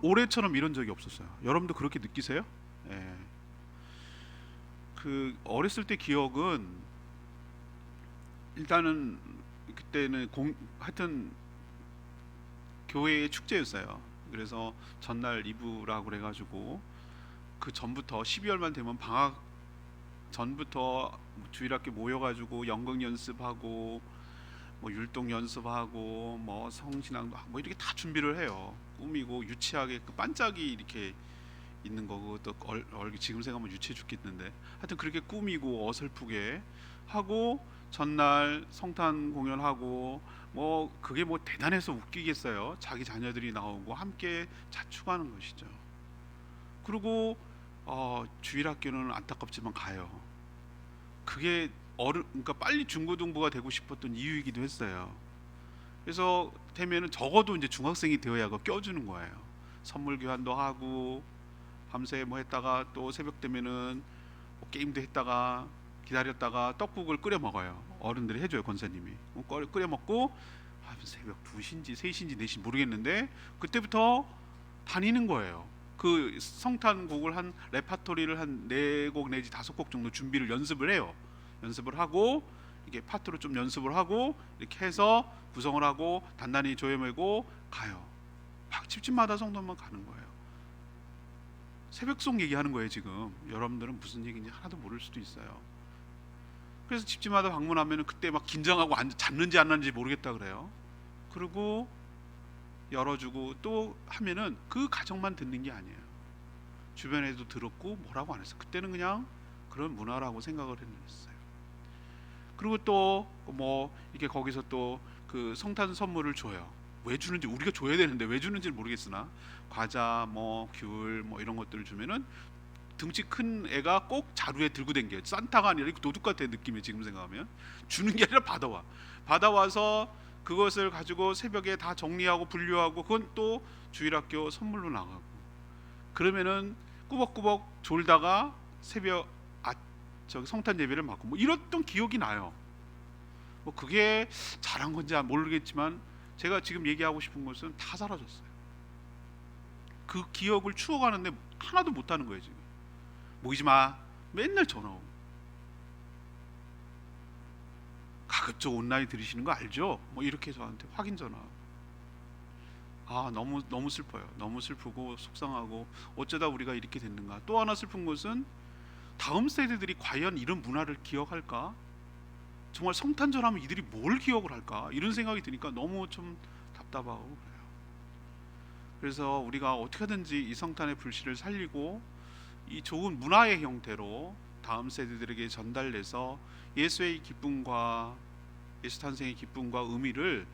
올해처럼 이런 적이 없었어요. 여러분도 그렇게 느끼세요? 예. 그 어렸을 때 기억은 일단은 그때는 하여튼 교회의 축제였어요. 그래서 전날 이브라고 그래가지고 그 전부터 12월만 되면 방학 전부터 주일학교 모여가지고 연극 연습하고 뭐 율동 연습하고 뭐 성신앙도 하고 뭐 이렇게 다 준비를 해요. 꾸미고 유치하게 그 반짝이 이렇게 있는 거고 또 지금 생각하면 유치해 죽겠는데 하여튼 그렇게 꾸미고 어설프게 하고 전날 성탄 공연하고 뭐 그게 뭐 대단해서 웃기겠어요. 자기 자녀들이 나오고 함께 자축하는 것이죠. 그리고 주일학교는 안타깝지만 가요. 그게 그러니까 빨리 중고등부가 되고 싶었던 이유이기도 했어요. 그래서 되면은 적어도 이제 중학생이 되어야 그 껴주는 거예요. 선물 교환도 하고 밤새 뭐 했다가 또 새벽 되면은 뭐 게임도 했다가 기다렸다가 떡국을 끓여 먹어요. 어른들이 해줘요, 권사님이. 끓여 먹고 새벽 2시인지 3시인지 4시 모르겠는데 그때부터 다니는 거예요. 그 성탄곡을 한 레파토리를 한 4곡 내지 5곡 정도 준비를 연습을 해요. 연습을 하고 이게 파트로 좀 연습을 하고 이렇게 해서 구성을 하고 단단히 조여매고 가요. 막 집집마다 성도만 가는 거예요. 새벽송 얘기하는 거예요 지금. 여러분들은 무슨 얘기인지 하나도 모를 수도 있어요. 그래서 집집마다 방문하면 그때 막 긴장하고 잤는지 안 잤는지 모르겠다 그래요. 그리고 열어주고 또 하면은 그 가정만 듣는 게 아니에요. 주변에도 들었고 뭐라고 안 했어. 그때는 그냥 그런 문화라고 생각을 했어요. 그리고 또 뭐 이게 거기서 또 그 성탄 선물을 줘요. 왜 주는지 우리가 줘야 되는데 왜 주는지는 모르겠으나 과자 뭐 귤 뭐 이런 것들을 주면은 등치 큰 애가 꼭 자루에 들고 댕겨요. 산타가 아니라 도둑 같아 느낌이 지금 생각하면. 주는 게 아니라 받아와서 그것을 가지고 새벽에 다 정리하고 분류하고 그건 또 주일학교 선물로 나가고 그러면은 꾸벅꾸벅 졸다가 새벽 저기 성탄 예배를 맞고 뭐 이랬던 기억이 나요. 뭐 그게 잘한 건지 모르겠지만 제가 지금 얘기하고 싶은 것은 다 사라졌어요. 그 기억을 추억하는데 하나도 못하는 거예요 지금. 모이지 마. 맨날 전화 오고. 가급적 온라인 들으시는 거 알죠? 뭐 이렇게 저한테 확인 전화. 너무 슬퍼요. 너무 슬프고 속상하고 어쩌다 우리가 이렇게 됐는가. 또 하나 슬픈 것은 다음 세대들이 과연 이런 문화를 기억할까? 정말 성탄절하면 이들이 뭘 기억을 할까? 이런 생각이 드니까 너무 좀 답답하고 그래요. 그래서 우리가 어떻게 하든지 이 성탄의 불씨를 살리고 이 좋은 문화의 형태로 다음 세대들에게 전달돼서 예수의 기쁨과 예수 탄생의 기쁨과 의미를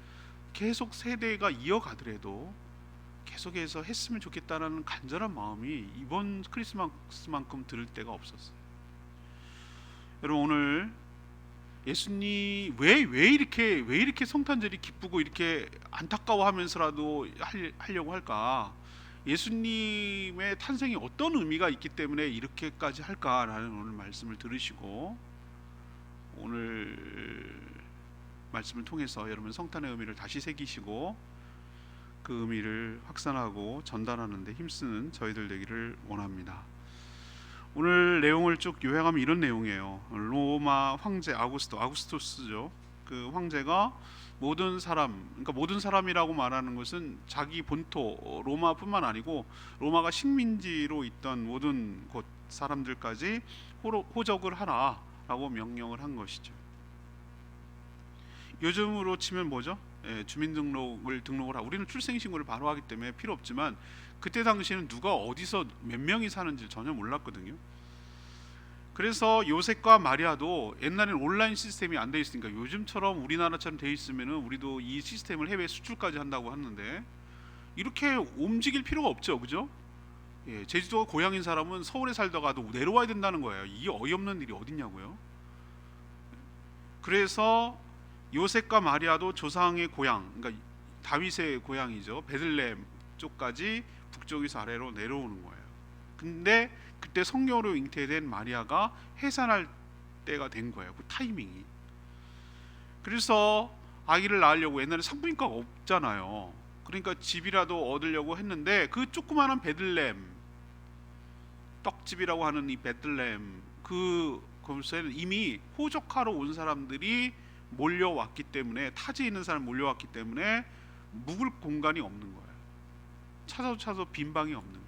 계속 세대가 이어가더라도 계속해서 했으면 좋겠다는 간절한 마음이 이번 크리스마스만큼 들을 때가 없었어요. 여러분 오늘 예수님 왜 이렇게 성탄절이 기쁘고 이렇게 안타까워하면서라도 하려고 할까? 예수님의 탄생이 어떤 의미가 있기 때문에 이렇게까지 할까라는 오늘 말씀을 들으시고 오늘 말씀을 통해서 여러분 성탄의 의미를 다시 새기시고 그 의미를 확산하고 전달하는 데 힘쓰는 저희들 되기를 원합니다. 오늘 내용을 쭉 요약하면 이런 내용이에요. 로마 황제 아구스토스죠. 그 황제가 모든 사람, 그러니까 모든 사람이라고 말하는 것은 자기 본토 로마뿐만 아니고 로마가 식민지로 있던 모든 곳 사람들까지 호적을 하라라고 명령을 한 것이죠. 요즘으로 치면 뭐죠? 등록을 하고 우리는 출생신고를 바로 하기 때문에 필요 없지만 그때 당시에는 누가 어디서 몇 명이 사는지 전혀 몰랐거든요. 그래서 요셉과 마리아도 옛날에는 온라인 시스템이 안 돼 있으니까 요즘처럼 우리나라처럼 돼 있으면은 우리도 이 시스템을 해외 수출까지 한다고 하는데 이렇게 움직일 필요가 없죠, 그죠? 제주도가 고향인 사람은 서울에 살다가도 내려와야 된다는 거예요. 이 어이없는 일이 어딨냐고요. 그래서 요셉과 마리아도 조상의 고향, 그러니까 다윗의 고향이죠. 베들레헴 쪽까지 북쪽에서 아래로 내려오는 거예요. 근데 그때 성녀로 잉태된 마리아가 해산할 때가 된 거예요. 그 타이밍이. 그래서 아기를 낳으려고 옛날에 산부인과가 없잖아요. 그러니까 집이라도 얻으려고 했는데 그 조그마한 베들레헴, 떡집이라고 하는 이 베들레헴 그곳에는 이미 호적하러 온 사람들이 몰려왔기 때문에, 타지에 있는 사람 몰려왔기 때문에 묵을 공간이 없는 거예요. 찾아도 빈 방이 없는 거예요.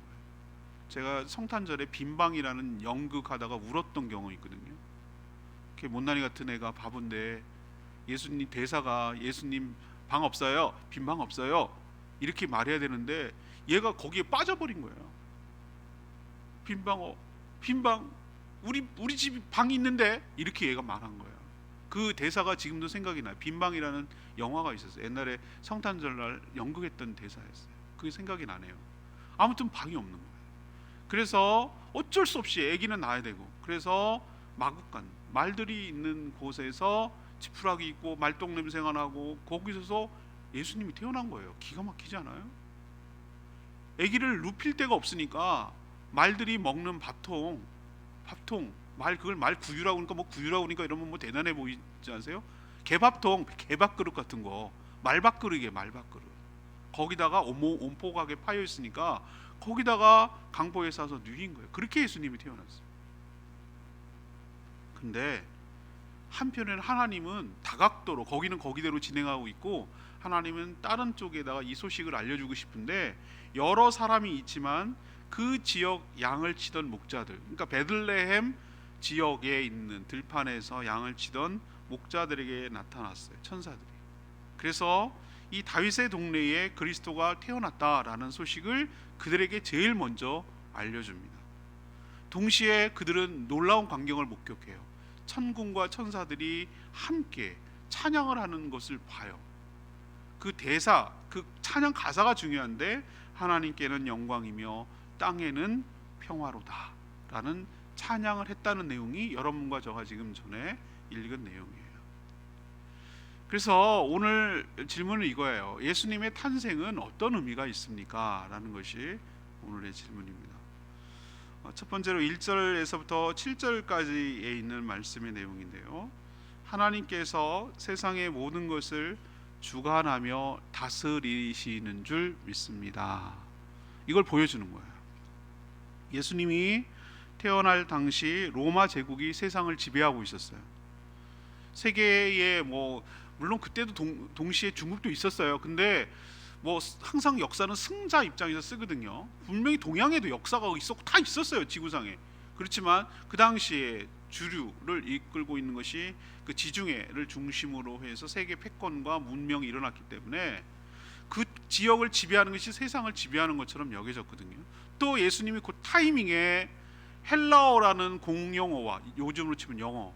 제가 성탄절에 빈방이라는 연극하다가 울었던 경우 있거든요. 이렇게 못난이 같은 애가 바본데 예수님 대사가 예수님 방 없어요, 빈 방 없어요 이렇게 말해야 되는데 얘가 거기에 빠져버린 거예요. 빈방 우리 집 방이 있는데 이렇게 얘가 말한 거예요. 그 대사가 지금도 생각이 나요. 빈방이라는 영화가 있었어요. 옛날에 성탄절날 연극했던 대사였어요. 그게 생각이 나네요. 아무튼 방이 없는 거예요. 그래서 어쩔 수 없이 아기는 낳아야 되고, 그래서 마구간 말들이 있는 곳에서 지푸라기 있고 말똥 냄새가 나고 거기서 예수님이 태어난 거예요. 기가 막히지 않아요? 아기를 눕힐 데가 없으니까 말들이 먹는 밥통 말, 그걸 말 구유라고 그러니까 뭐 구유라고 그러니까 이러면 뭐 대단해 보이지 않으세요? 개밥통, 개밥그릇 같은 거, 말밥그릇이에요. 말밥그릇. 거기다가 온포가게 파여 있으니까 거기다가 강보에 싸서 누인 거예요. 그렇게 예수님이 태어났어요. 근데 한편에는 하나님은 다각도로 거기는 거기대로 진행하고 있고, 하나님은 다른 쪽에다가 이 소식을 알려주고 싶은데, 여러 사람이 있지만 그 지역 양을 치던 목자들, 그러니까 베들레헴 지역에 있는 들판에서 양을 치던 목자들에게 나타났어요. 천사들이. 그래서 이 다윗의 동네에 그리스도가 태어났다라는 소식을 그들에게 제일 먼저 알려줍니다. 동시에 그들은 놀라운 광경을 목격해요. 천군과 천사들이 함께 찬양을 하는 것을 봐요. 그 대사, 그 찬양 가사가 중요한데, 하나님께는 영광이며 땅에는 평화로다 라는 찬양을 했다는 내용이 여러분과 저가 지금 전에 읽은 내용이에요. 그래서 오늘 질문은 이거예요. 예수님의 탄생은 어떤 의미가 있습니까? 라는 것이 오늘의 질문입니다. 첫 번째로 1절에서부터 7절까지에 있는 말씀의 내용인데요, 하나님께서 세상의 모든 것을 주관하며 다스리시는 줄 믿습니다. 이걸 보여주는 거예요. 예수님이 태어날 당시 로마 제국이 세상을 지배하고 있었어요. 세계에 물론 그때도 동시에 중국도 있었어요. 근데 항상 역사는 승자 입장에서 쓰거든요. 분명히 동양에도 역사가 있었고 다 있었어요, 지구상에. 그렇지만 그 당시에 주류를 이끌고 있는 것이 그 지중해를 중심으로 해서 세계 패권과 문명이 일어났기 때문에 그 지역을 지배하는 것이 세상을 지배하는 것처럼 여겨졌거든요. 또 예수님이 그 타이밍에 헬라어라는 공용어와 요즘으로 치면 영어,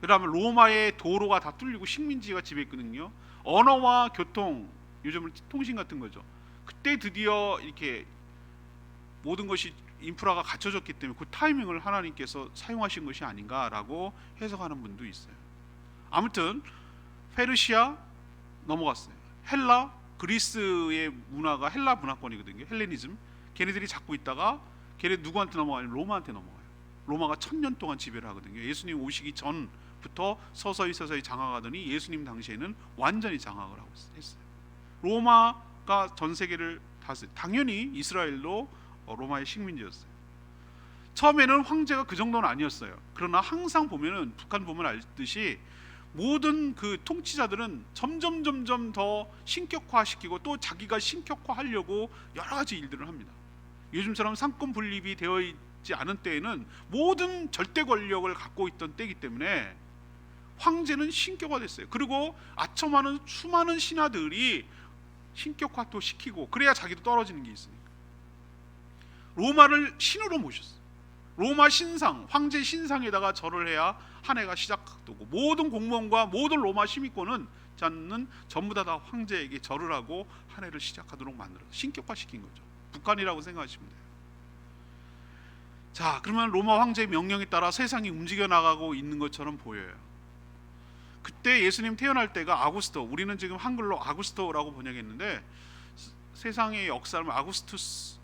그 다음에 로마의 도로가 다 뚫리고 식민지가 지배했거든요. 언어와 교통, 요즘은 통신 같은 거죠. 그때 드디어 이렇게 모든 것이 인프라가 갖춰졌기 때문에 그 타이밍을 하나님께서 사용하신 것이 아닌가라고 해석하는 분도 있어요. 아무튼 페르시아 넘어갔어요. 헬라, 그리스의 문화가 헬라 문화권이거든요. 헬레니즘. 걔네들이 잡고 있다가 걔네 누구한테 넘어가요? 로마한테 넘어가요. 로마가 1000년 동안 지배를 하거든요. 예수님 오시기 전부터 서서히 장악하더니 예수님 당시에는 완전히 장악을 하고 했어요. 로마가 전 세계를 다스려. 당연히 이스라엘도 로마의 식민지였어요. 처음에는 황제가 그 정도는 아니었어요. 그러나 항상 보면은, 북한 보면 알듯이 모든 그 통치자들은 점점 더 신격화시키고 또 자기가 신격화하려고 여러 가지 일들을 합니다. 요즘처럼 상권 분립이 되어 있지 않은 때에는 모든 절대 권력을 갖고 있던 때이기 때문에 황제는 신격화됐어요. 그리고 아첨하는 수많은 신하들이 신격화도 시키고, 그래야 자기도 떨어지는 게 있으니까 로마를 신으로 모셨어요. 로마 신상, 황제 신상에다가 절을 해야 한 해가 시작되고, 모든 공무원과 모든 로마 시민권은 전부 다 황제에게 절을 하고 한 해를 시작하도록 만들어서 신격화시킨 거죠. 북한이라고 생각하시면 돼요. 자, 그러면 로마 황제의 명령에 따라 세상이 움직여 나가고 있는 것처럼 보여요. 그때 예수님 태어날 때가 아구스토, 우리는 지금 한글로 아구스토라고 번역했는데, 세상의 역사를 아우구스투스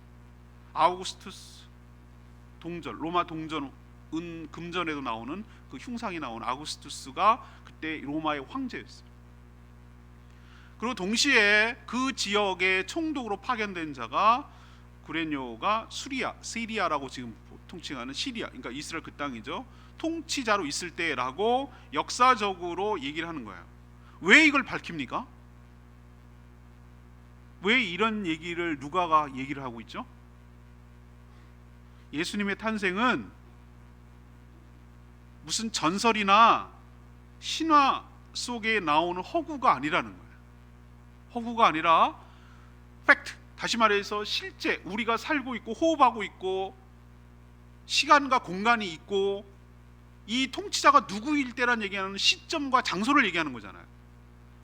동절, 로마 동전 금전에도 나오는 그 흉상이 나오는 아우구스투스가 그때 로마의 황제였어요. 그리고 동시에 그 지역의 총독으로 파견된 자가 구레뇨가 시리아라고 지금 통칭하는 시리아, 그러니까 이스라엘 그 땅이죠. 통치자로 있을 때라고 역사적으로 얘기를 하는 거예요. 왜 이걸 밝힙니까? 왜 이런 얘기를 누가가 얘기를 하고 있죠? 예수님의 탄생은 무슨 전설이나 신화 속에 나오는 허구가 아니라는 거예요. 허구가 아니라 팩트, 다시 말해서 실제 우리가 살고 있고 호흡하고 있고 시간과 공간이 있고 이 통치자가 누구일 때란 얘기하는 시점과 장소를 얘기하는 거잖아요.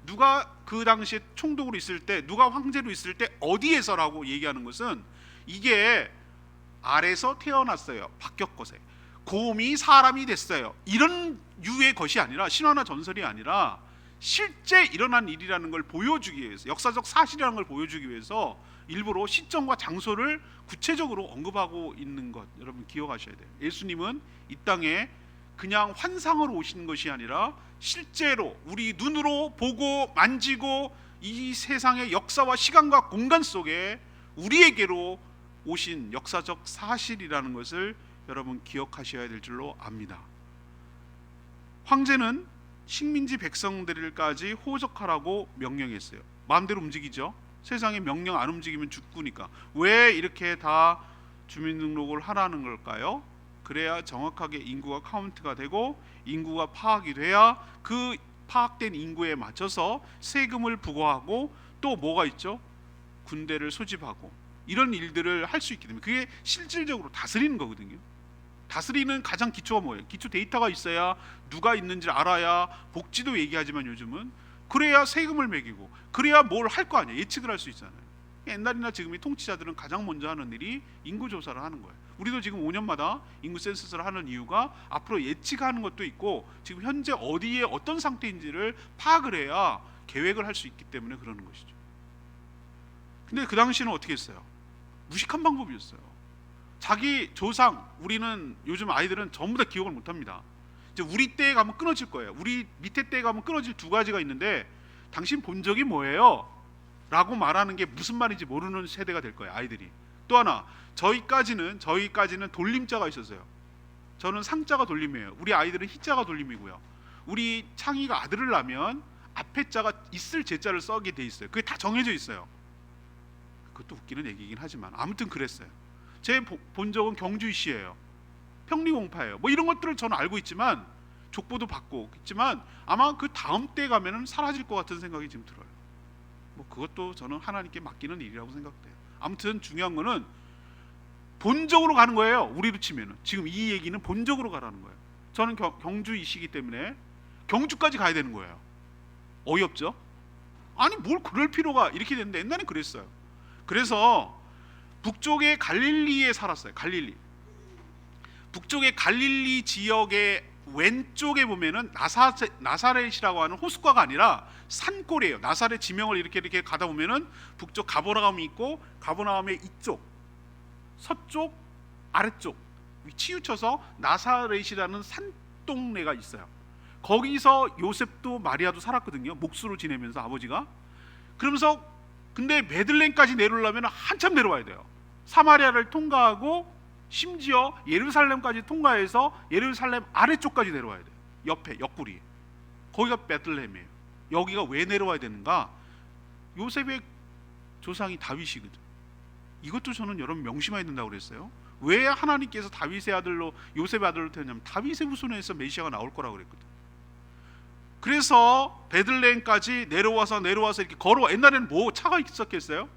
누가 그 당시에 총독으로 있을 때, 누가 황제로 있을 때 어디에서라고 얘기하는 것은 이게 알에서 태어났어요, 박격것에 곰이 사람이 됐어요, 이런 유의 것이 아니라, 신화나 전설이 아니라 실제 일어난 일이라는 걸 보여주기 위해서, 역사적 사실이라는 걸 보여주기 위해서 일부러 시점과 장소를 구체적으로 언급하고 있는 것, 여러분 기억하셔야 돼요. 예수님은 이 땅에 그냥 환상으로 오신 것이 아니라 실제로 우리 눈으로 보고 만지고 이 세상의 역사와 시간과 공간 속에 우리에게로 오신 역사적 사실이라는 것을 여러분 기억하셔야 될 줄로 압니다. 황제는 식민지 백성들까지 호적하라고 명령했어요. 마음대로 움직이죠. 세상에 명령 안 움직이면 죽으니까. 왜 이렇게 다 주민등록을 하라는 걸까요? 그래야 정확하게 인구가 카운트가 되고 인구가 파악이 돼야 그 파악된 인구에 맞춰서 세금을 부과하고 또 뭐가 있죠? 군대를 소집하고 이런 일들을 할 수 있기 때문에 그게 실질적으로 다스리는 거거든요. 다스리는 가장 기초가 뭐예요? 기초 데이터가 있어야 누가 있는지 알아야 복지도 얘기하지만 요즘은 그래야 세금을 매기고 그래야 뭘 할 거 아니에요. 예측을 할 수 있잖아요. 옛날이나 지금의 통치자들은 가장 먼저 하는 일이 인구 조사를 하는 거예요. 우리도 지금 5년마다 인구 센서스를 하는 이유가 앞으로 예측하는 것도 있고 지금 현재 어디에 어떤 상태인지를 파악을 해야 계획을 할 수 있기 때문에 그러는 것이죠. 근데 그 당시에는 어떻게 했어요? 무식한 방법이었어요. 자기 조상, 우리는 요즘 아이들은 전부 다 기억을 못합니다. 이제 우리 때에 가면 끊어질 거예요. 우리 밑에 때에 가면 끊어질 두 가지가 있는데 당신 본 적이 뭐예요? 라고 말하는 게 무슨 말인지 모르는 세대가 될 거예요, 아이들이. 또 하나, 저희까지는 돌림자가 있었어요. 저는 상자가 돌림이에요. 우리 아이들은 희자가 돌림이고요. 우리 창이가 아들을 낳으면 앞에 자가 있을 제자를 써게 돼 있어요. 그게 다 정해져 있어요. 그것도 웃기는 얘기긴 하지만 아무튼 그랬어요. 제 본적은 경주이시예요. 평리공파예요. 뭐 이런 것들을 저는 알고 있지만 족보도 받고 있지만 아마 그 다음 때 가면은 사라질 것 같은 생각이 지금 들어요. 뭐 그것도 저는 하나님께 맡기는 일이라고 생각돼요. 아무튼 중요한 거는 본적으로 가는 거예요. 우리로 치면은 지금 이 얘기는 본적으로 가라는 거예요. 저는 경주이시기 때문에 경주까지 가야 되는 거예요. 어이없죠? 아니 뭘 그럴 필요가, 이렇게 됐는데 옛날엔 그랬어요. 그래서 북쪽의 갈릴리에 살았어요. 갈릴리. 북쪽의 갈릴리 지역의 왼쪽에 보면은 나사렛이라고 하는 호숫가가 아니라 산골이에요. 나사렛 지명을 이렇게 가다 보면은 북쪽 가버나움이 있고 가버나움의 이쪽 서쪽 아래쪽 치우쳐서 나사렛이라는 산동네가 있어요. 거기서 요셉도 마리아도 살았거든요. 목수로 지내면서 아버지가. 그러면서 근데 베들레헴까지 내려오려면 한참 내려와야 돼요. 사마리아를 통과하고 심지어 예루살렘까지 통과해서 예루살렘 아래쪽까지 내려와야 돼요. 옆에 옆구리. 거기가 베들레헴이에요. 여기가 왜 내려와야 되는가? 요셉의 조상이 다윗이거든. 이것도 저는 여러분 명심해야 된다고 그랬어요. 왜 하나님께서 다윗의 아들로 요셉의 아들로 태어났냐면 다윗의 후손에서 메시아가 나올 거라고 그랬거든. 그래서 베들레헴까지 내려와서 이렇게 걸어와. 옛날에는 뭐 차가 있었겠어요?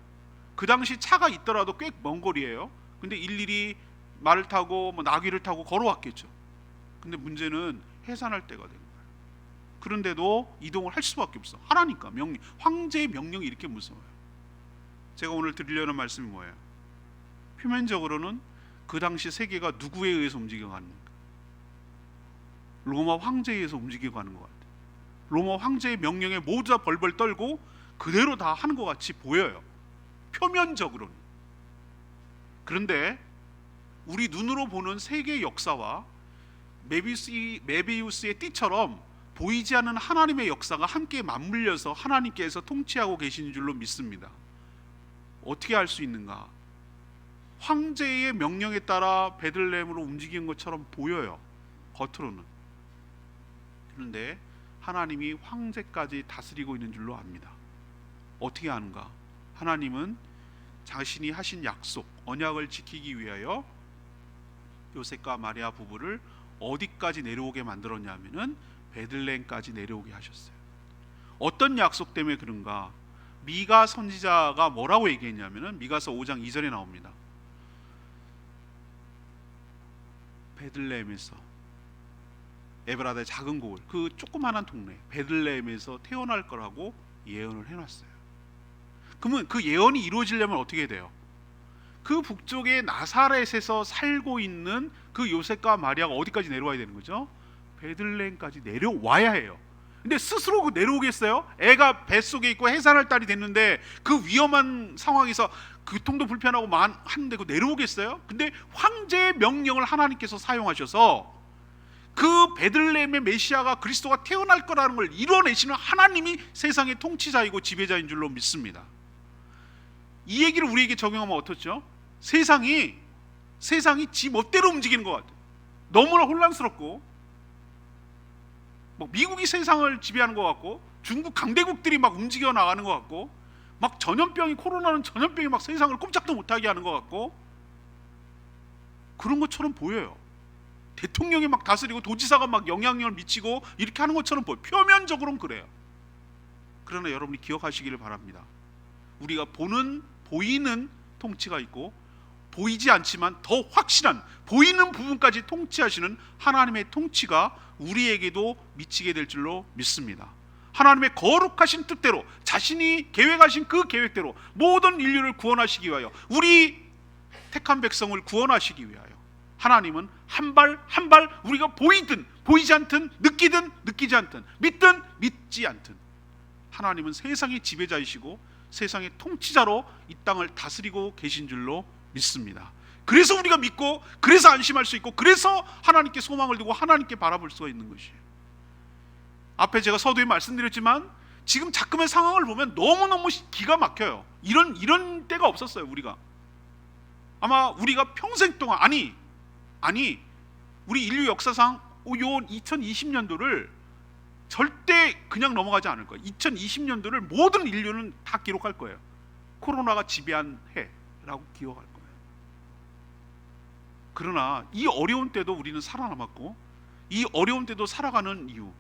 그 당시 차가 있더라도 꽤 먼 거리예요. 근데 일일이 말을 타고 뭐 나귀를 타고 걸어왔겠죠. 근데 문제는 해산할 때가 된 거예요. 그런데도 이동을 할 수밖에 없어. 하나니까 명령, 황제의 명령이 이렇게 무서워요. 제가 오늘 드리려는 말씀이 뭐예요? 표면적으로는 그 당시 세계가 누구에 의해서 움직여가는 겁니까? 로마 황제에 의해서 움직여가는 것 같아요. 로마 황제의 명령에 모두 다 벌벌 떨고 그대로 다 하는 것 같이 보여요, 표면적으로는. 그런데 우리 눈으로 보는 세계의 역사와 메비우스의 띠처럼 보이지 않는 하나님의 역사가 함께 맞물려서 하나님께서 통치하고 계신 줄로 믿습니다. 어떻게 알 수 있는가? 황제의 명령에 따라 베들레헴으로 움직이는 것처럼 보여요, 겉으로는. 그런데 하나님이 황제까지 다스리고 있는 줄로 압니다. 어떻게 아는가? 하나님은 자신이 하신 약속, 언약을 지키기 위하여 요셉과 마리아 부부를 어디까지 내려오게 만들었냐면은 베들레헴까지 내려오게 하셨어요. 어떤 약속 때문에 그런가? 미가 선지자가 뭐라고 얘기했냐면은 미가서 5장 2절에 나옵니다. 베들레헴에서, 에브라다의 작은 고을, 그 조그마한 동네 베들레헴에서 태어날 거라고 예언을 해놨어요. 그러면 그 예언이 이루어지려면 어떻게 돼요? 그 북쪽의 나사렛에서 살고 있는 그 요셉과 마리아가 어디까지 내려와야 되는 거죠? 베들레헴까지 내려와야 해요. 근데 스스로 내려오겠어요? 애가 뱃속에 있고 해산할 딸이 됐는데 그 위험한 상황에서 교통도 불편하고 하는데 그 내려오겠어요? 근데 황제의 명령을 하나님께서 사용하셔서 그 베들레헴의 메시아가 그리스도가 태어날 거라는 걸 이뤄내시는 하나님이 세상의 통치자이고 지배자인 줄로 믿습니다. 이 얘기를 우리에게 적용하면 어떻죠? 세상이 지 멋대로 움직이는 것 같아요. 너무나 혼란스럽고, 뭐 미국이 세상을 지배하는 것 같고, 중국 강대국들이 막 움직여 나가는 것 같고, 막 코로나는 전염병이 막 세상을 꼼짝도 못하게 하는 것 같고, 그런 것처럼 보여요. 대통령이 막 다스리고 도지사가 막 영향력을 미치고 이렇게 하는 것처럼 보여요. 표면적으로는 그래요. 그러나 여러분이 기억하시기를 바랍니다. 우리가 보이는 통치가 있고, 보이지 않지만 더 확실한 보이는 부분까지 통치하시는 하나님의 통치가 우리에게도 미치게 될 줄로 믿습니다. 하나님의 거룩하신 뜻대로, 자신이 계획하신 그 계획대로 모든 인류를 구원하시기 위하여, 우리 택한 백성을 구원하시기 위하여 하나님은 한 발 한 발 우리가 보이든 보이지 않든, 느끼든 느끼지 않든, 믿든 믿지 않든, 하나님은 세상의 지배자이시고 세상의 통치자로 이 땅을 다스리고 계신 줄로 믿습니다. 그래서 우리가 믿고, 그래서 안심할 수 있고, 그래서 하나님께 소망을 두고 하나님께 바라볼 수가 있는 것이에요. 앞에 제가 서두에 말씀드렸지만 지금 자금의 상황을 보면 너무너무 기가 막혀요. 이런 때가 없었어요. 우리가 아마 우리가 평생 동안, 아니 우리 인류 역사상 요 2020년도를 절대 그냥 넘어가지 않을 거예요. 2020년도를 모든 인류는 다 기록할 거예요. 코로나가 지배한 해라고 기억할 거예요. 그러나 이 어려운 때도 우리는 살아남았고, 이 어려운 때도 살아가는 이유,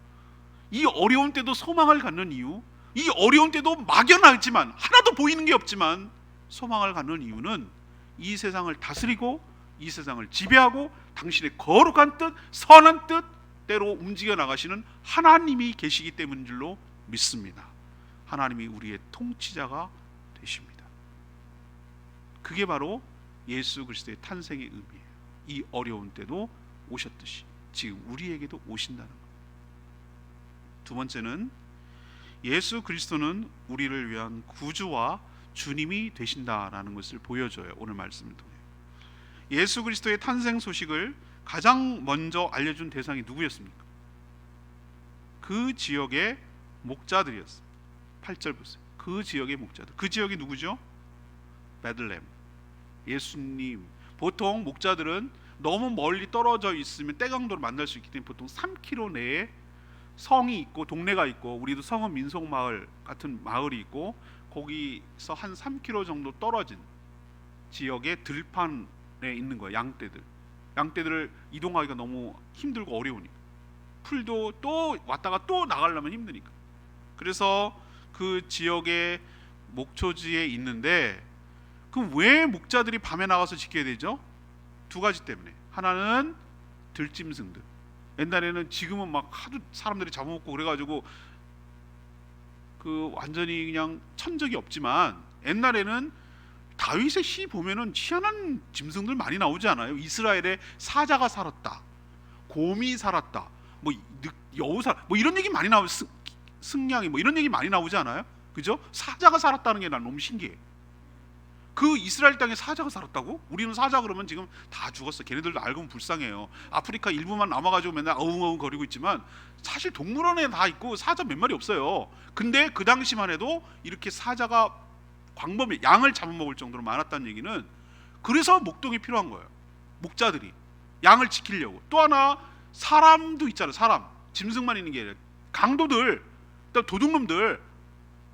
이 어려운 때도 소망을 갖는 이유, 이 어려운 때도 막연하지만 하나도 보이는 게 없지만 소망을 갖는 이유는 이 세상을 다스리고 이 세상을 지배하고 당신의 거룩한 뜻, 선한 뜻대로 움직여 나가시는 하나님이 계시기 때문인 줄로 믿습니다. 하나님이 우리의 통치자가 되십니다. 그게 바로 예수 그리스도의 탄생의 의미예요. 이 어려운 때도 오셨듯이 지금 우리에게도 오신다는 것. 두 번째는 예수 그리스도는 우리를 위한 구주와 주님이 되신다라는 것을 보여줘요. 오늘 말씀을 통해 예수 그리스도의 탄생 소식을 가장 먼저 알려준 대상이 누구였습니까? 그 지역의 목자들이었습니다. 8절 보세요. 그 지역의 목자들. 그 지역이 누구죠? 베들레헴. 예수님. 보통 목자들은 너무 멀리 떨어져 있으면 떼강도를 만날 수 있기 때문에 보통 3km 내에 성이 있고 동네가 있고, 우리도 성은 민속마을 같은 마을이 있고, 거기서 한 3km 정도 떨어진 지역의 들판에 있는 거예요. 양떼들을 이동하기가 너무 힘들고 어려우니까, 풀도 또 왔다가 또 나가려면 힘드니까. 그래서 그 지역의 목초지에 있는데, 그럼 왜 목자들이 밤에 나가서 지켜야 되죠? 두 가지 때문에. 하나는 들짐승들. 옛날에는, 지금은 막 하도 사람들이 잡아먹고 그래가지고 그 완전히 그냥 천적이 없지만, 옛날에는 다윗의 시 보면은 희한한 짐승들 많이 나오지 않아요? 이스라엘에 사자가 살았다, 곰이 살았다, 뭐 여우살, 뭐 이런 얘기 많이 나와요. 승냥이 뭐 이런 얘기 많이 나오지 않아요? 그죠? 사자가 살았다는 게 난 너무 신기해. 그 이스라엘 땅에 사자가 살았다고? 우리는 사자 그러면 지금 다 죽었어. 걔네들도 알고 보면 불쌍해요. 아프리카 일부만 남아가지고 맨날 어웅어웅 거리고 있지만 사실 동물원에 다 있고 사자 몇 마리 없어요. 근데 그 당시만 해도 이렇게 사자가 광범위 양을 잡아먹을 정도로 많았다는 얘기는, 그래서 목동이 필요한 거예요. 목자들이 양을 지키려고. 또 하나 사람도 있잖아요. 사람 짐승만 있는 게 아니라 강도들, 도둑놈들.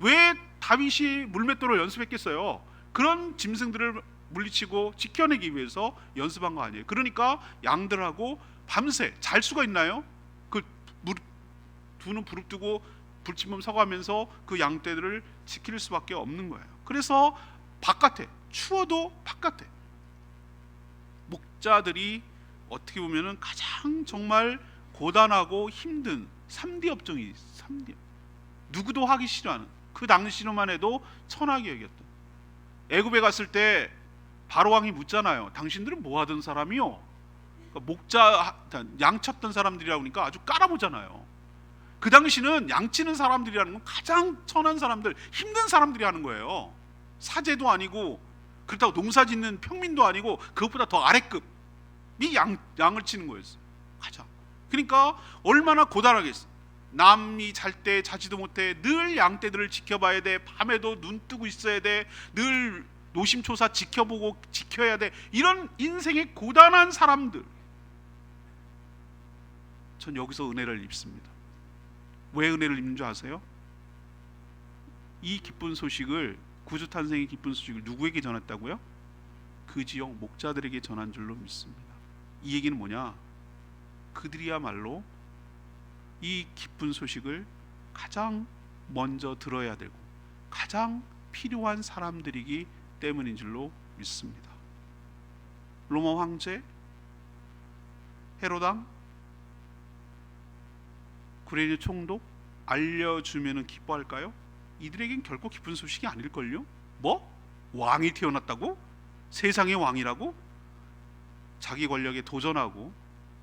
왜 다윗이 물맷돌을 연습했겠어요? 그런 짐승들을 물리치고 지켜내기 위해서 연습한 거 아니에요. 그러니까 양들하고 밤새 잘 수가 있나요? 그 두 눈 부릅뜨고 불침범 서가면서 그 양떼들을 지킬 수밖에 없는 거예요. 그래서 바깥에, 추워도 바깥에 목자들이 어떻게 보면은 가장 정말 고단하고 힘든 3D 업종이 3D, 누구도 하기 싫어하는, 그 당시로만 해도 천하게 여겼던. 애굽에 갔을 때 바로 왕이 묻잖아요. 당신들은 뭐 하던 사람이요? 그러니까 목자 양 쳤던 사람들이라고 하니까 아주 깔아보잖아요. 그 당시는 양치는 사람들이라는 건 가장 천한 사람들, 힘든 사람들이 하는 거예요. 사제도 아니고, 그렇다고 농사 짓는 평민도 아니고, 그것보다 더 아래급이 양을 치는 거였어요. 가장. 그러니까 얼마나 고단하겠어. 남이 잘 때 자지도 못해. 늘 양떼들을 지켜봐야 돼. 밤에도 눈 뜨고 있어야 돼. 늘 노심초사 지켜보고 지켜야 돼. 이런 인생의 고단한 사람들, 전 여기서 은혜를 입습니다. 왜 은혜를 입는 줄 아세요? 이 기쁜 소식을, 구주 탄생의 기쁜 소식을 누구에게 전했다고요? 그 지역 목자들에게 전한 줄로 믿습니다. 이 얘기는 뭐냐? 그들이야말로 이 기쁜 소식을 가장 먼저 들어야 되고 가장 필요한 사람들이기 때문인 줄로 믿습니다. 로마 황제, 헤로당, 구레네 총독 알려주면 기뻐할까요? 이들에겐 결코 기쁜 소식이 아닐걸요? 뭐? 왕이 태어났다고? 세상의 왕이라고? 자기 권력에 도전하고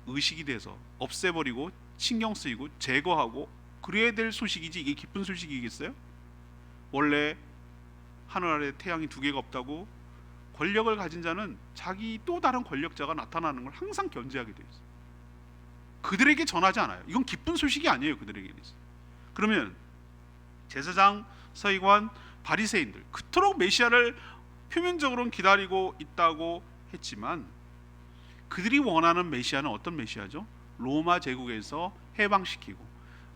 의식이 돼서 없애버리고 신경 쓰이고 제거하고 그래야 될 소식이지 이게 기쁜 소식이겠어요? 원래 하늘 아래 태양이 두 개가 없다고 권력을 가진 자는 자기 또 다른 권력자가 나타나는 걸 항상 견제하게 돼 있어요. 그들에게 전하지 않아요. 이건 기쁜 소식이 아니에요. 그들에게. 그러면 제사장, 서기관, 바리새인들 그토록 메시아를 표면적으로는 기다리고 있다고 했지만 그들이 원하는 메시아는 어떤 메시아죠? 로마 제국에서 해방시키고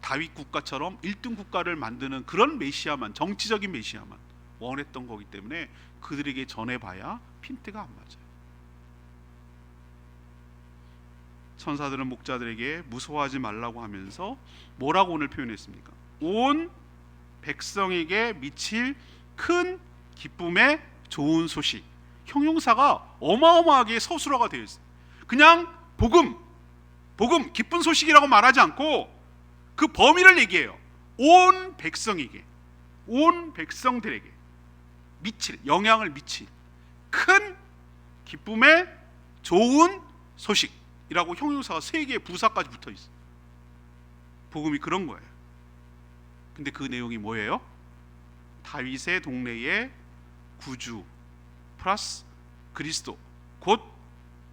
다윗 국가처럼 1등 국가를 만드는 그런 메시아만, 정치적인 메시아만 원했던 거기 때문에 그들에게 전해봐야 핀트가 안 맞아요. 천사들은 목자들에게 무서워하지 말라고 하면서 뭐라고 오늘 표현했습니까? 온 백성에게 미칠 큰 기쁨의 좋은 소식. 형용사가 어마어마하게 서술어가 되어 있어요. 그냥 복음, 기쁜 소식이라고 말하지 않고 그 범위를 얘기해요. 온 백성에게, 온 백성들에게 미칠, 영향을 미칠 큰 기쁨의 좋은 소식이라고 형용사가 3개의 부사까지 붙어 있어요. 복음이 그런 거예요. 근데 그 내용이 뭐예요? 다윗의 동네에 구주 플러스 그리스도 곧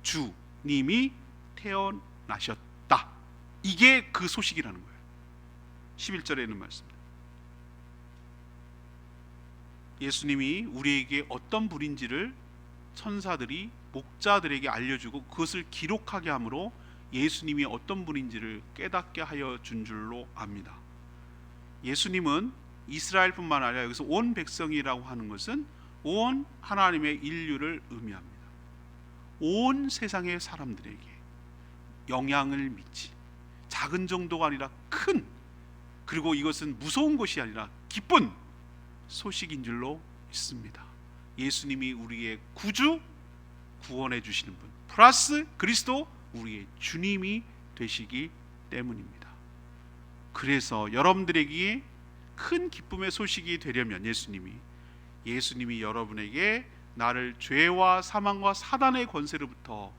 주님이 태어나셨다. 이게 그 소식이라는 거예요. 11절에 있는 말씀입니다. 예수님이 우리에게 어떤 분인지를 천사들이 목자들에게 알려주고 그것을 기록하게 함으로 예수님이 어떤 분인지를 깨닫게 하여 준 줄로 압니다. 예수님은 이스라엘뿐만 아니라 여기서 온 백성이라고 하는 것은 온 하나님의 인류를 의미합니다. 온 세상의 사람들에게 영향을 미치, 작은 정도가 아니라 큰, 그리고 이것은 무서운 것이 아니라 기쁜 소식인 줄로 믿습니다. 예수님이 우리의 구주, 구원해 주시는 분 플러스 그리스도 우리의 주님이 되시기 때문입니다. 그래서 여러분들에게 큰 기쁨의 소식이 되려면 예수님이 여러분에게 나를 죄와 사망과 사단의 권세로부터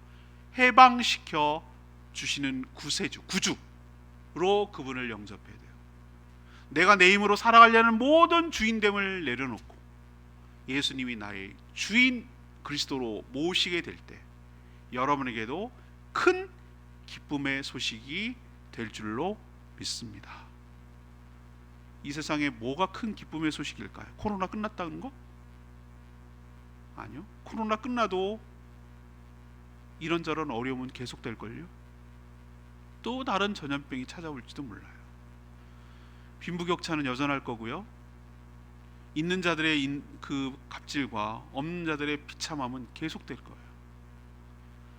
해방시켜 주시는 구세주, 구주로 그분을 영접해야 돼요. 내가 내 힘으로 살아가려는 모든 주인됨을 내려놓고 예수님이 나의 주인 그리스도로 모시게 될 때 여러분에게도 큰 기쁨의 소식이 될 줄로 믿습니다. 이 세상에 뭐가 큰 기쁨의 소식일까요? 코로나 끝났다는 거? 아니요. 코로나 끝나도 이런저런 어려움은 계속될걸요. 또 다른 전염병이 찾아올지도 몰라요. 빈부격차는 여전할 거고요. 있는 자들의 그 갑질과 없는 자들의 비참함은 계속될 거예요.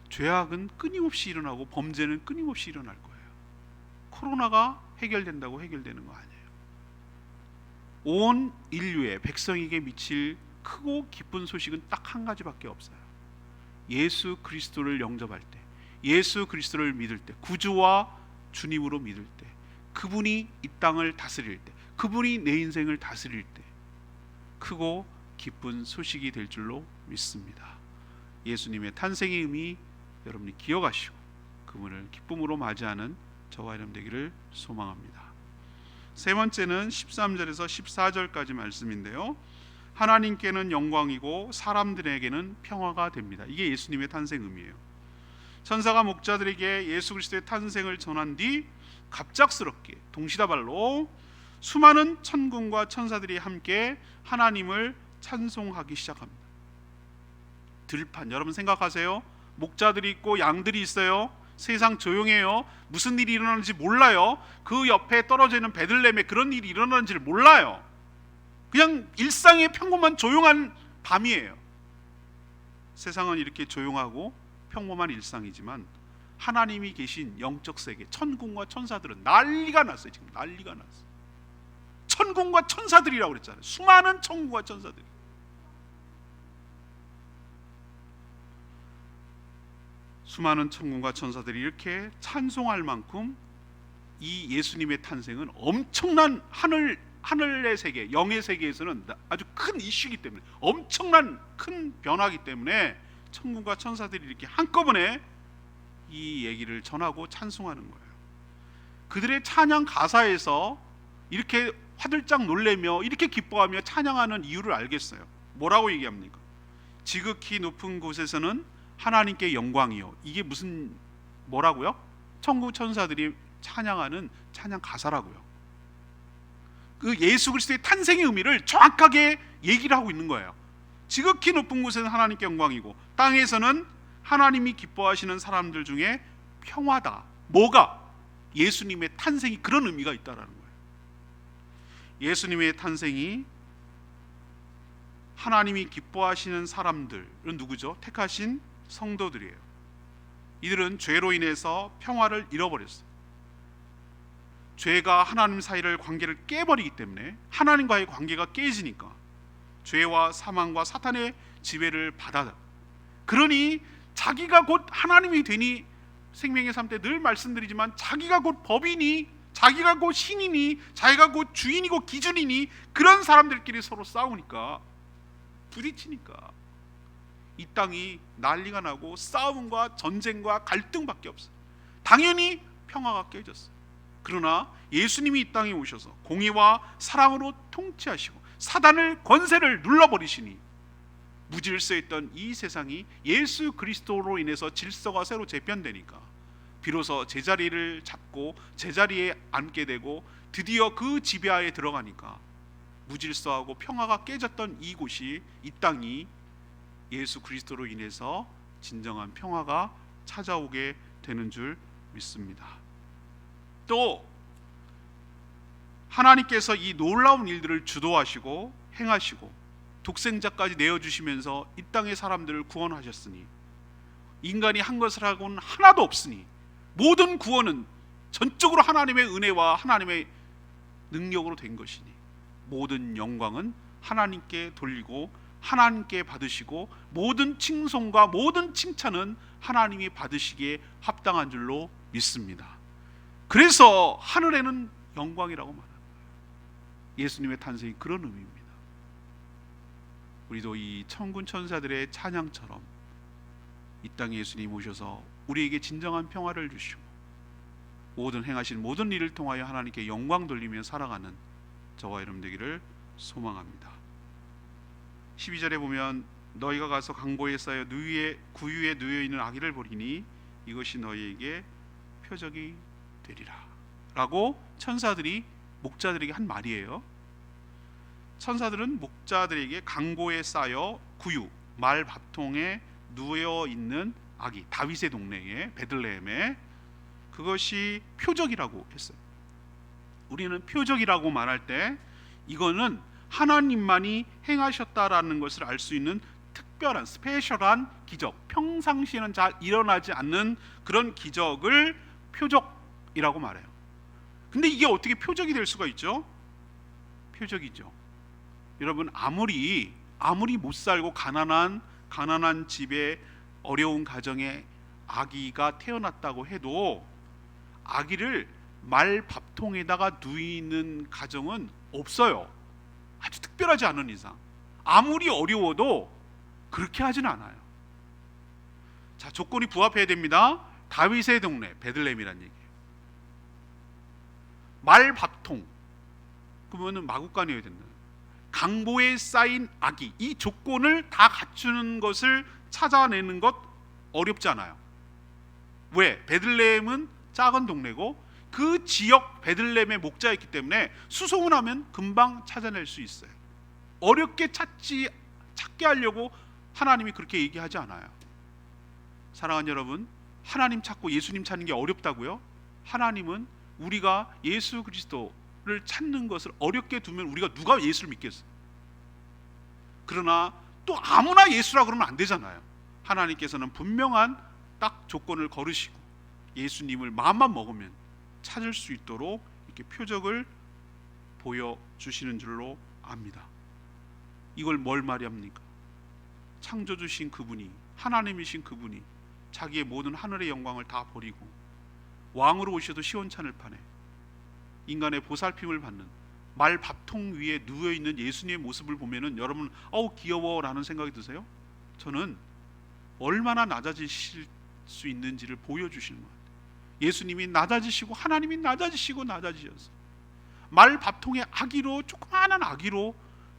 죄악은 끊임없이 일어나고 범죄는 끊임없이 일어날 거예요. 코로나가 해결된다고 해결되는 거 아니에요. 온 인류의 백성에게 미칠 크고 기쁜 소식은 딱 한 가지밖에 없어요. 예수 그리스도를 영접할 때, 예수 그리스도를 믿을 때, 구주와 주님으로 믿을 때, 그분이 이 땅을 다스릴 때, 그분이 내 인생을 다스릴 때 크고 기쁜 소식이 될 줄로 믿습니다. 예수님의 탄생의 의미 여러분이 기억하시고 그분을 기쁨으로 맞이하는 저와 여러분 되기를 소망합니다. 세 번째는 13절에서 14절까지 말씀인데요, 하나님께는 영광이고 사람들에게는 평화가 됩니다. 이게 예수님의 탄생 의미예요. 천사가 목자들에게 예수 그리스도의 탄생을 전한 뒤 갑작스럽게 동시다발로 수많은 천군과 천사들이 함께 하나님을 찬송하기 시작합니다. 들판, 여러분 생각하세요. 목자들이 있고 양들이 있어요. 세상 조용해요. 무슨 일이 일어나는지 몰라요. 그 옆에 떨어져 있는 베들레헴에 그런 일이 일어나는지를 몰라요. 그냥 일상의 평범한 조용한 밤이에요. 세상은 이렇게 조용하고 평범한 일상이지만 하나님이 계신 영적 세계, 천군과 천사들은 난리가 났어요. 지금 난리가 났어요. 천군과 천사들이라고 그랬잖아요. 수많은 천군과 천사들. 수많은 천군과 천사들이 이렇게 찬송할 만큼 이 예수님의 탄생은 엄청난 하늘의 세계, 영의 세계에서는 아주 큰 이슈이기 때문에, 엄청난 큰 변화이기 때문에 천군과 천사들이 이렇게 한꺼번에 이 얘기를 전하고 찬송하는 거예요. 그들의 찬양 가사에서 이렇게 화들짝 놀래며 이렇게 기뻐하며 찬양하는 이유를 알겠어요. 뭐라고 얘기합니까? 지극히 높은 곳에서는 하나님께 영광이요. 이게 무슨 뭐라고요? 천국 천사들이 찬양하는 찬양 가사라고요. 그 예수 그리스도의 탄생의 의미를 정확하게 얘기를 하고 있는 거예요. 지극히 높은 곳에는 하나님께 영광이고 땅에서는 하나님이 기뻐하시는 사람들 중에 평화다. 뭐가? 예수님의 탄생이 그런 의미가 있다라는 거예요. 예수님의 탄생이 하나님이 기뻐하시는 사람들은 누구죠? 택하신 성도들이에요. 이들은 죄로 인해서 평화를 잃어버렸어요. 죄가 하나님 사이를 관계를 깨버리기 때문에 하나님과의 관계가 깨지니까 죄와 사망과 사탄의 지배를 받아. 그러니 자기가 곧 하나님이 되니, 생명의 삶 때 늘 말씀드리지만 자기가 곧 법이니, 자기가 곧 신이니, 자기가 곧 주인이고 기준이니 그런 사람들끼리 서로 싸우니까, 부딪히니까 이 땅이 난리가 나고 싸움과 전쟁과 갈등밖에 없어요. 당연히 평화가 깨졌어요. 그러나 예수님이 이 땅에 오셔서 공의와 사랑으로 통치하시고 사단을 권세를 눌러버리시니 무질서했던 이 세상이 예수 그리스도로 인해서 질서가 새로 재편되니까 비로소 제자리를 잡고 제자리에 앉게 되고 드디어 그 지배하에 들어가니까 무질서하고 평화가 깨졌던 이곳이, 이 땅이 예수 그리스도로 인해서 진정한 평화가 찾아오게 되는 줄 믿습니다. 또 하나님께서 이 놀라운 일들을 주도하시고 행하시고 독생자까지 내어주시면서 이 땅의 사람들을 구원하셨으니 인간이 한 것을 하고는 하나도 없으니 모든 구원은 전적으로 하나님의 은혜와 하나님의 능력으로 된 것이니 모든 영광은 하나님께 돌리고 하나님께 받으시고 모든 칭송과 모든 칭찬은 하나님이 받으시기에 합당한 줄로 믿습니다. 그래서 하늘에는 영광이라고 말합니다. 예수님의 탄생이 그런 의미입니다. 우리도 이 천군 천사들의 찬양처럼 이 땅에 예수님 오셔서 우리에게 진정한 평화를 주시고 모든 행하신 모든 일을 통하여 하나님께 영광 돌리며 살아가는 저와 여러분 되기를 소망합니다. 12절에 보면 너희가 가서 강보에 쌓여 구유에 누워 있는 아기를 보리니 이것이 너희에게 표적이 되리라 라고 천사들이 목자들에게 한 말이에요. 천사들은 목자들에게 강보에 쌓여 구유 말 밥통에 누워 있는 아기, 다윗의 동네에 베들레헴에, 그것이 표적이라고 했어요. 우리는 표적이라고 말할 때 이거는 하나님만이 행하셨다라는 것을 알 수 있는 특별한 스페셜한 기적, 평상시에는 잘 일어나지 않는 그런 기적을 표적이라고 말해요. 근데 이게 어떻게 표적이 될 수가 있죠? 표적이죠. 여러분, 아무리 못 살고 가난한 집에 어려운 가정에 아기가 태어났다고 해도 아기를 말 밥통에다가 누이는 가정은 없어요. 아주 특별하지 않은 이상. 아무리 어려워도 그렇게 하진 않아요. 자, 조건이 부합해야 됩니다. 다윗의 동네 베들레헴이란 얘기예요. 말 밥통, 그러면은 마구간이어야 된다. 강보에 쌓인 아기, 이 조건을 다 갖추는 것을 찾아내는 것 어렵지 않아요. 왜? 베들레헴은 작은 동네고 그 지역 베들레헴의 목자였기 때문에 수소문하면 금방 찾아낼 수 있어요. 어렵게 찾게 하려고 하나님이 그렇게 얘기하지 않아요. 사랑하는 여러분, 하나님 찾고 예수님 찾는 게 어렵다고요? 하나님은 우리가 예수 그리스도를 찾는 것을 어렵게 두면 우리가 누가 예수를 믿겠어요? 그러나 또 아무나 예수라 그러면 안 되잖아요. 하나님께서는 분명한 딱 조건을 걸으시고 예수님을 마음만 먹으면 찾을 수 있도록 이렇게 표적을 보여주시는 줄로 압니다. 이걸 뭘 말합니까? 창조주신 그분이, 하나님이신 그분이 자기의 모든 하늘의 영광을 다 버리고 왕으로 오셔도 시온찮을 판에 인간의 보살핌을 받는 말 밥통 위에 누워있는 예수님의 모습을 보면은 여러분 귀여워라는 생각이 드세요? 저는 얼마나 낮아지실 수 있는지를 보여주시는 것 같아요. 예수님이 낮아지시고 하나님이 낮아지셔서 말 밥통에 아기로, 조그마한 아기로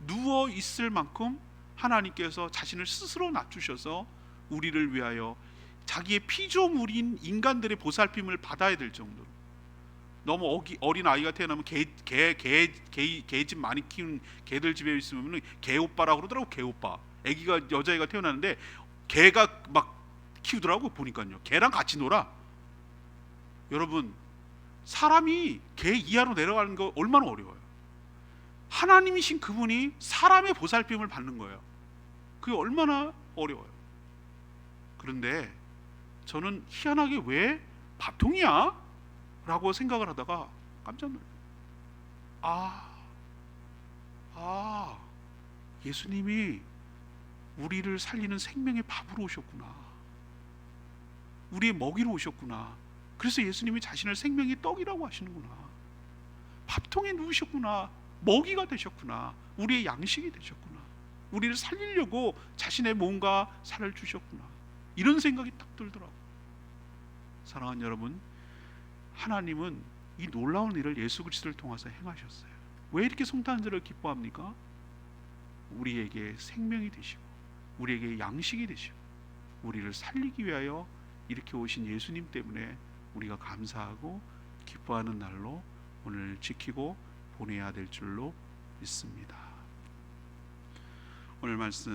누워 있을 만큼 하나님께서 자신을 스스로 낮추셔서 우리를 위하여 자기의 피조물인 인간들의 보살핌을 받아야 될 정도로, 너무 어린 아이가 태어나면 개집 많이 키우는 개들 집에 있으면 개오빠라고 그러더라고. 개오빠. 아기가 여자애가 태어나는데 개가 막 키우더라고. 보니까요, 개랑 같이 놀아. 여러분, 사람이 개 이하로 내려가는 거 얼마나 어려워요. 하나님이신 그분이 사람의 보살핌을 받는 거예요. 그게 얼마나 어려워요. 그런데 저는 희한하게 왜 밥통이야? 라고 생각을 하다가 깜짝 놀라요. 예수님이 우리를 살리는 생명의 밥으로 오셨구나. 우리의 먹이로 오셨구나. 그래서 예수님이 자신을 생명의 떡이라고 하시는구나. 밥통에 누우셨구나. 먹이가 되셨구나. 우리의 양식이 되셨구나. 우리를 살리려고 자신의 몸과 살을 주셨구나. 이런 생각이 딱 들더라고요. 사랑하는 여러분, 하나님은 이 놀라운 일을 예수 그리스도를 통해서 행하셨어요. 왜 이렇게 성탄절을 기뻐합니까? 우리에게 생명이 되시고 우리에게 양식이 되시고 우리를 살리기 위하여 이렇게 오신 예수님 때문에 우리가 감사하고 기뻐하는 날로 오늘 지키고 보내야 될 줄로 믿습니다. 오늘 말씀